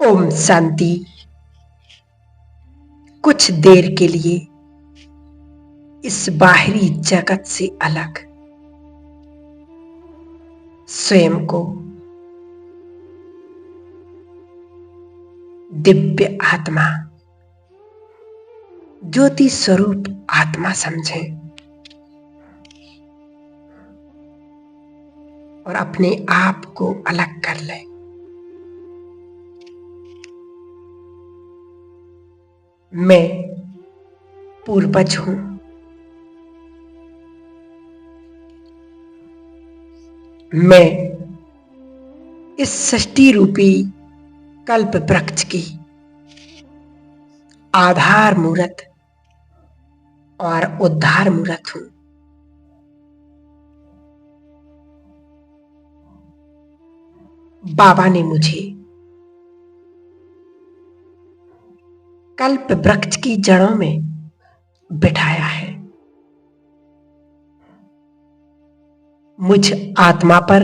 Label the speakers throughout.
Speaker 1: ओम शांति। कुछ देर के लिए इस बाहरी जगत से अलग स्वयं को दिव्य आत्मा, ज्योति स्वरूप आत्मा समझें और अपने आप को अलग कर लें। मैं पूर्वज हूं। मैं इस सृष्टि रूपी कल्प वृक्ष की आधार मूर्त और उद्धार मूर्त हूं। बाबा ने मुझे कल्प वृक्ष की जड़ों में बिठाया है। मुझ आत्मा पर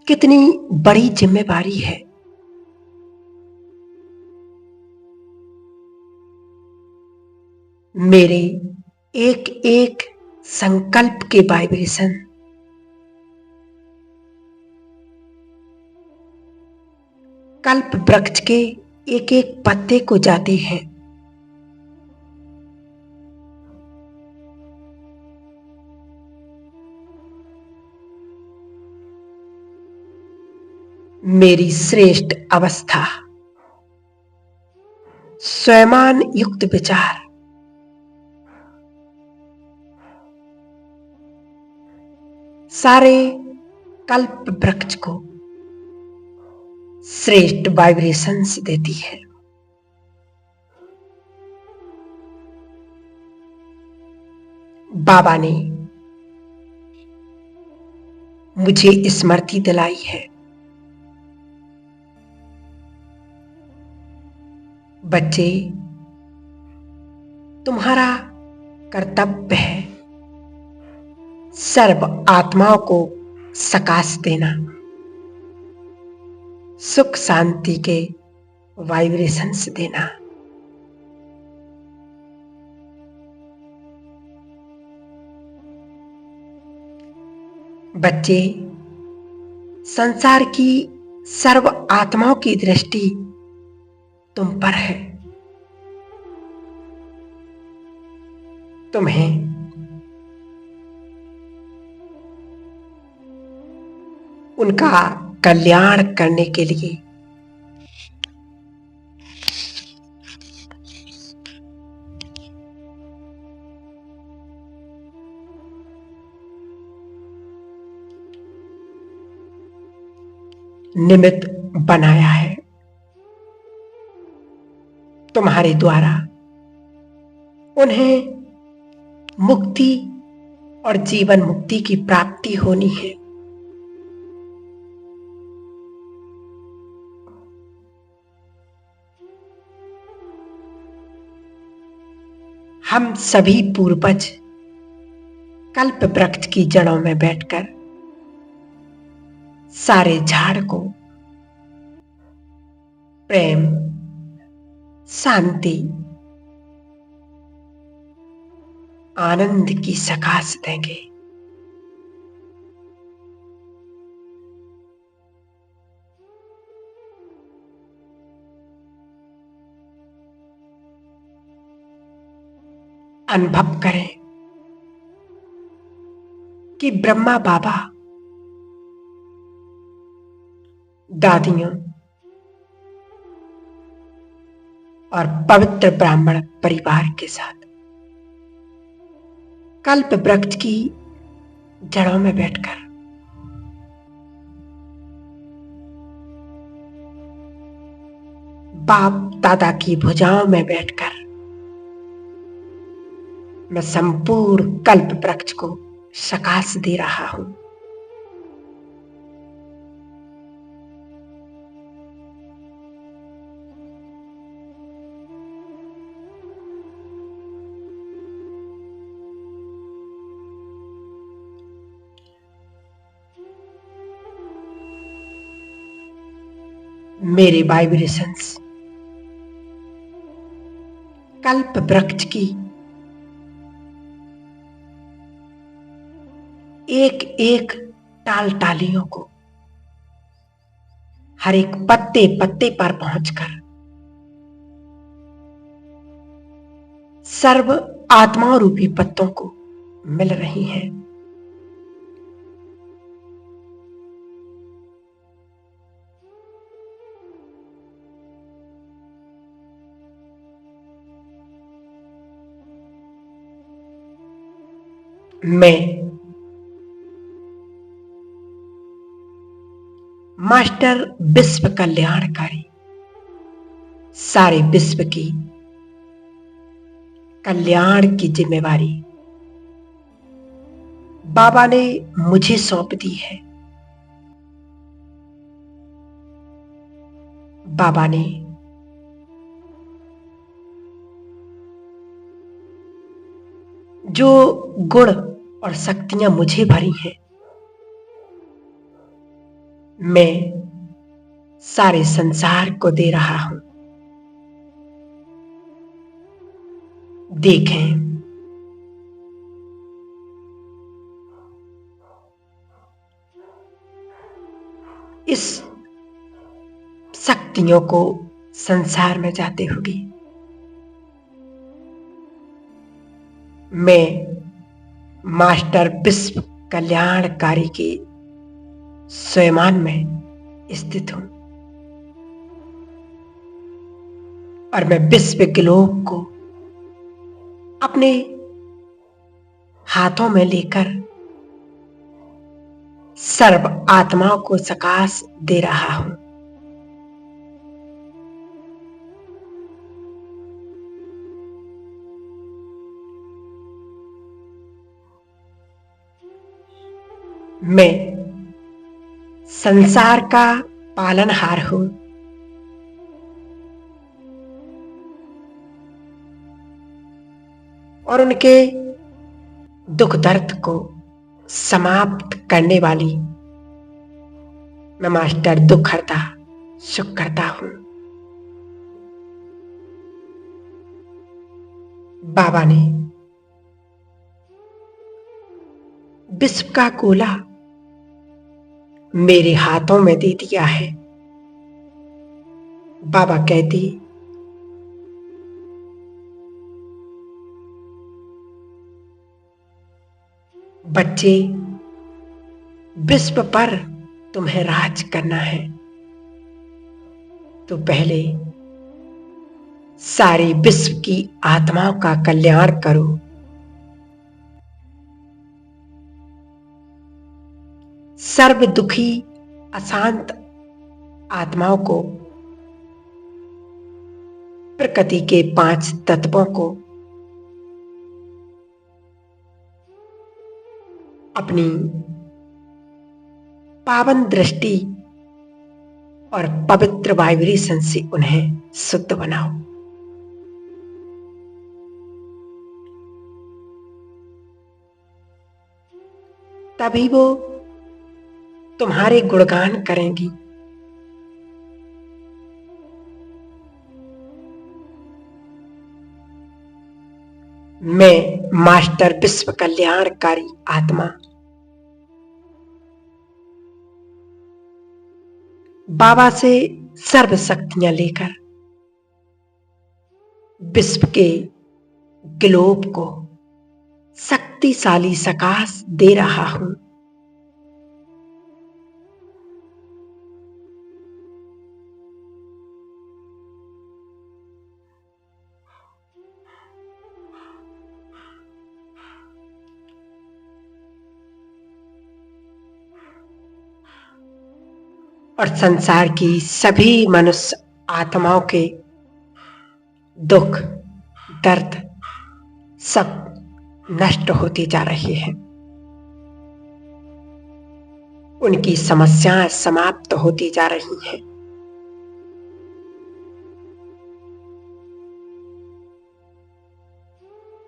Speaker 1: कितनी बड़ी जिम्मेदारी है। मेरे एक एक संकल्प के वाइब्रेशन कल्प वृक्ष के एक एक पत्ते को जाते हैं। मेरी श्रेष्ठ अवस्था स्वयमान युक्त विचार सारे कल्प वृक्ष को श्रेष्ठ वाइब्रेशंस देती है। बाबा ने मुझे स्मृति दिलाई है, बच्चे, तुम्हारा कर्तव्य है सर्व आत्माओं को सकाश देना, सुख शांति के वाइब्रेशंस देना। बच्चे, संसार की सर्व आत्माओं की दृष्टि तुम पर है। तुम्हें उनका कल्याण करने के लिए निमित्त बनाया है। तुम्हारे द्वारा उन्हें मुक्ति और जीवन मुक्ति की प्राप्ति होनी है। हम सभी पूर्वज कल्प वृक्ष की जड़ों में बैठकर सारे झाड़ को प्रेम, शांति, आनंद की सकाश देंगे। अनुभव करें कि ब्रह्मा बाबा, दादियों और पवित्र ब्राह्मण परिवार के साथ कल्प वृक्ष की जड़ों में बैठकर बाप दादा की भुजाओं में बैठकर मैं संपूर्ण कल्प वृक्ष को सकाश दे रहा हूं। मेरे वाइब्रेशंस कल्प वृक्ष की एक एक टाल टालियों को हर एक पत्ते पत्ते पर पहुंचकर सर्व आत्मा रूपी पत्तों को मिल रही हैं। मैं मास्टर विश्व कल्याणकारी सारे विश्व की कल्याण की जिम्मेवारी बाबा ने मुझे सौंप दी है। बाबा ने जो गुण और शक्तियां मुझे भरी हैं, मैं सारे संसार को दे रहा हूं। देखें, इस शक्तियों को संसार में जाते हुए मैं मास्टर विश्व कल्याणकारी के स्वयं में स्थित हूं और मैं विश्व ग्लोब को अपने हाथों में लेकर सर्व आत्माओं को सकाश दे रहा हूं। मैं संसार का पालनहार हूं और उनके दुख दर्द को समाप्त करने वाली मैं मास्टर दुख हरता सुख करता हूं। बाबा ने विश्व का गोला मेरे हाथों में दे दिया है। बाबा कहती, बच्चे, विश्व पर तुम्हें राज करना है तो पहले सारी विश्व की आत्माओं का कल्याण करो। सर्व दुखी अशांत आत्माओं को, प्रकृति के 5 तत्वों को अपनी पावन दृष्टि और पवित्र वाइब्रेशन से उन्हें शुद्ध बनाओ। तभी वो तुम्हारे गुणगान करेंगी। मैं मास्टर विश्व कल्याणकारी आत्मा बाबा से सर्व शक्तियां लेकर विश्व के ग्लोब को शक्तिशाली सकाश दे रहा हूं। और संसार की सभी मनुष्य आत्माओं के दुख दर्द सब नष्ट होती जा रही हैं। उनकी समस्याएं समाप्त होती जा रही हैं।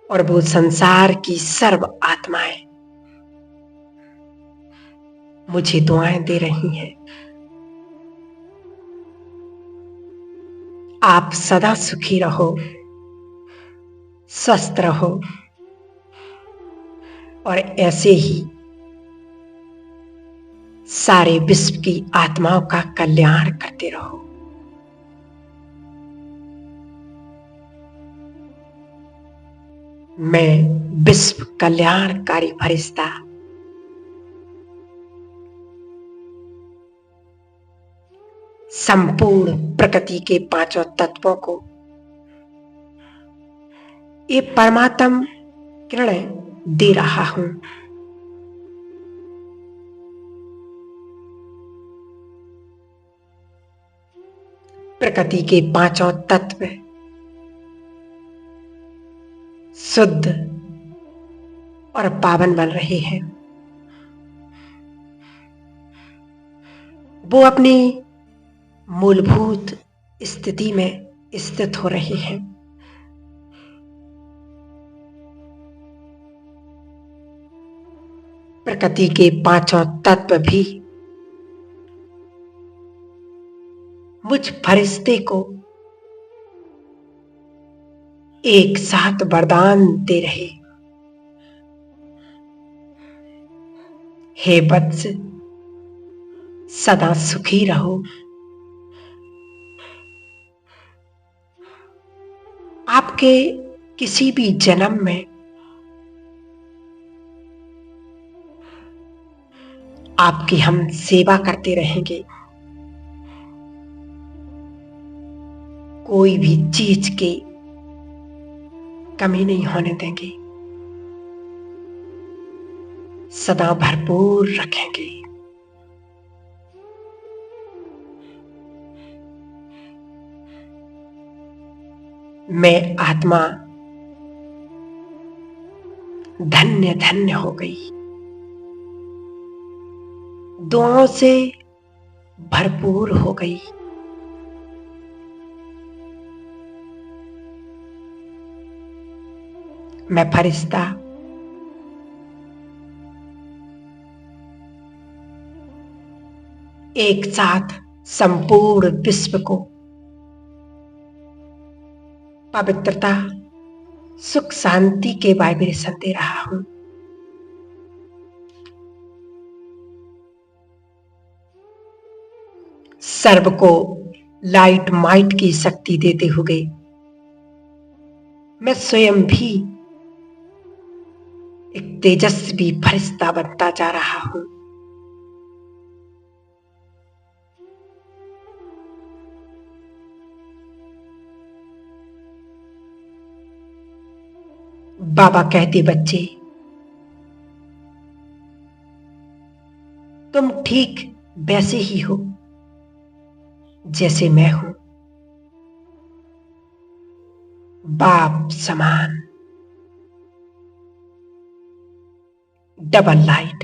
Speaker 1: और वो संसार की सर्व आत्माएं मुझे दुआएं दे रही हैं। आप सदा सुखी रहो, स्वस्थ रहो और ऐसे ही सारे विश्व की आत्माओं का कल्याण करते रहो। मैं विश्व कल्याणकारी फरिश्ता संपूर्ण प्रकृति के पांचों तत्वों को ये परमात्म किरण दे रहा हूं। प्रकृति के पांचों तत्व शुद्ध और पावन बन रहे हैं। वो अपनी मूलभूत स्थिति में स्थित हो रहे हैं। प्रकृति के पांचों तत्व भी मुझ फरिश्ते को एक साथ वरदान दे रहे। हे वत्स, सदा सुखी रहो। आपके किसी भी जन्म में आपकी हम सेवा करते रहेंगे। कोई भी चीज की कमी नहीं होने देंगे, सदा भरपूर रखेंगे। मैं आत्मा धन्य धन्य हो गई, दुआओं से भरपूर हो गई। मैं फरिश्ता एक साथ संपूर्ण विश्व को पवित्रता, सुख, शांति के वाइब्रेशन दे रहा हूं। सर्व को लाइट माइट की शक्ति देते हुए मैं स्वयं भी एक तेजस्वी फरिश्ता बनता जा रहा हूं। बाबा कहते, बच्चे तुम ठीक वैसे ही हो जैसे मैं हूं, बाप समान, डबल लाइट,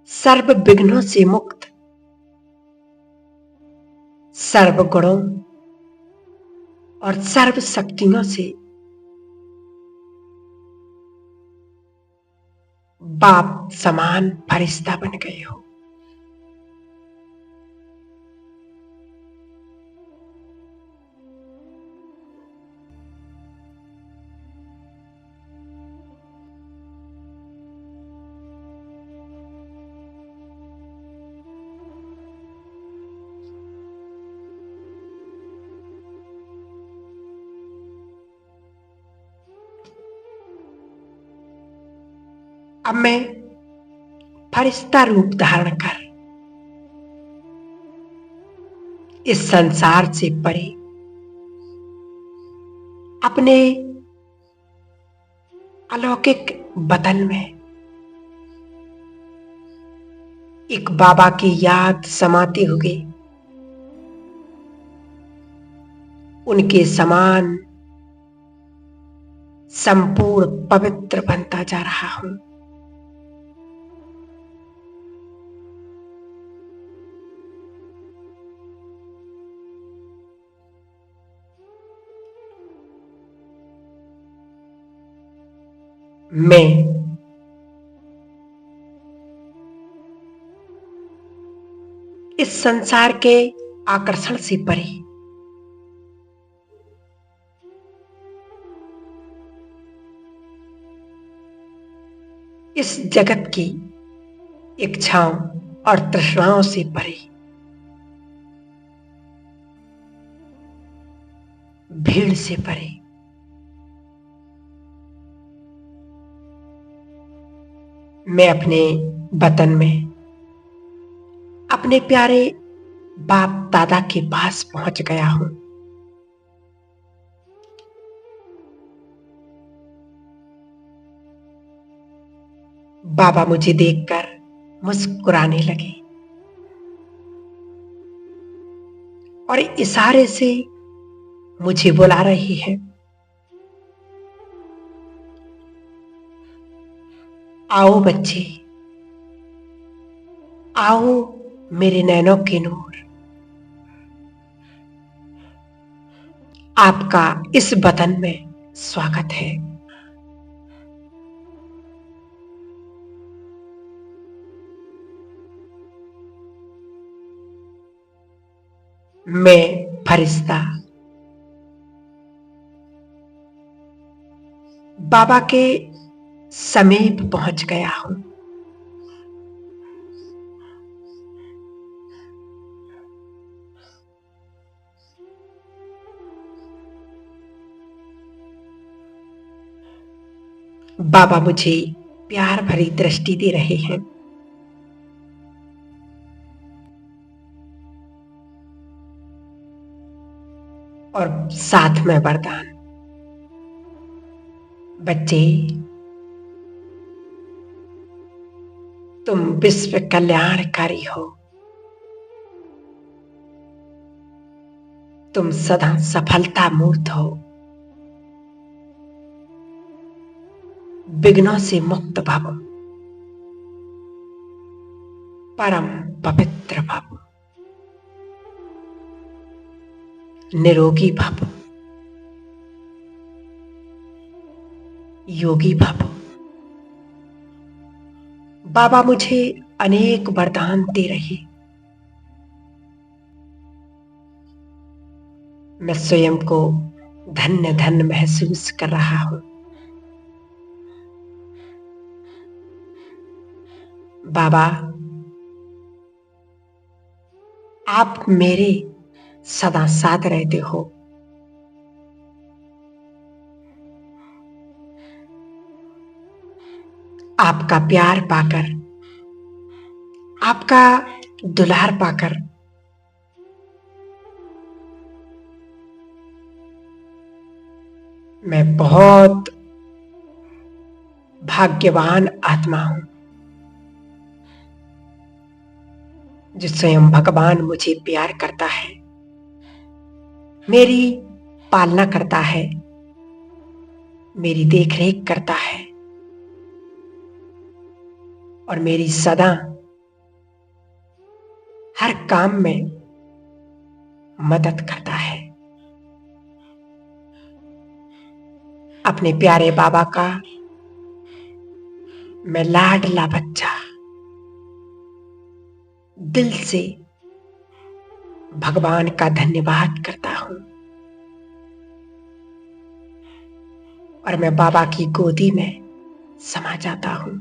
Speaker 1: सर्व विघ्नों से मुक्त, सर्व गुणों और सर्व शक्तियों से बाप समान फरिश्ता बन गए हो। अब मैं फरिश्ता रूप धारण कर इस संसार से परे अपने अलौकिक वतन में एक बाबा की याद समाते हुए उनके समान संपूर्ण पवित्र बनता जा रहा हूं। मैं इस संसार के आकर्षण से परे, इस जगत की इच्छाओं और तृष्णाओं से परे, भीड़ से परे, मैं अपने वतन में अपने प्यारे बाप दादा के पास पहुंच गया हूं। बाबा मुझे देखकर मुस्कुराने लगे और इशारे से मुझे बुला रही है। आओ बच्चे, आओ मेरे नैनों के नूर, आपका इस वतन में स्वागत है। मैं फरिश्ता बाबा के समीप पहुंच गया हूं। बाबा मुझे प्यार भरी दृष्टि दे रहे हैं और साथ में वरदान। बच्चे, तुम विश्व कल्याणकारी हो, तुम सदा सफलता मूर्त हो, विघ्नों से मुक्त भव, परम पवित्र भव, निरोगी भव, योगी भव। बाबा मुझे अनेक वरदान दे रहे। मैं स्वयं को धन्य धन्य महसूस कर रहा हूं। बाबा, आप मेरे सदा साथ रहते हो। आपका प्यार पाकर, आपका दुलार पाकर मैं बहुत भाग्यवान आत्मा हूं, जो स्वयं भगवान मुझे प्यार करता है, मेरी पालना करता है, मेरी देखरेख करता है और मेरी सदा हर काम में मदद करता है। अपने प्यारे बाबा का मैं लाडला बच्चा दिल से भगवान का धन्यवाद करता हूं और मैं बाबा की गोदी में समा जाता हूं।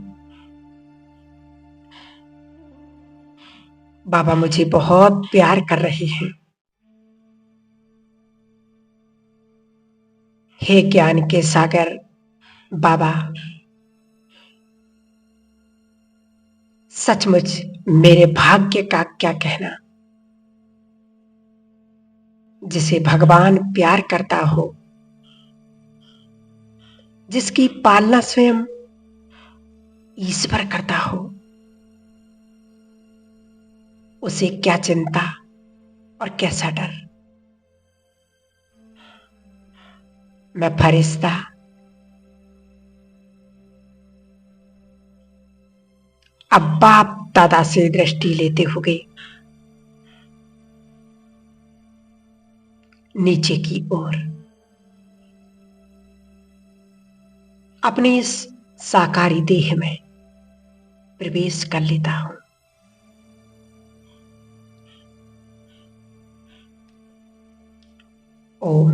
Speaker 1: बाबा मुझे बहुत प्यार कर रहे हैं। हे ज्ञान के सागर बाबा, सचमुच मेरे भाग्य का क्या कहना, जिसे भगवान प्यार करता हो, जिसकी पालना स्वयं ईश्वर करता हो, उसे क्या चिंता और कैसा डर। मैं फरिश्ता अब बाप दादा से दृष्टि लेते हुए नीचे की ओर अपनी इस साकारी देह में प्रवेश कर लेता हूं। ओम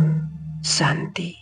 Speaker 1: शांति।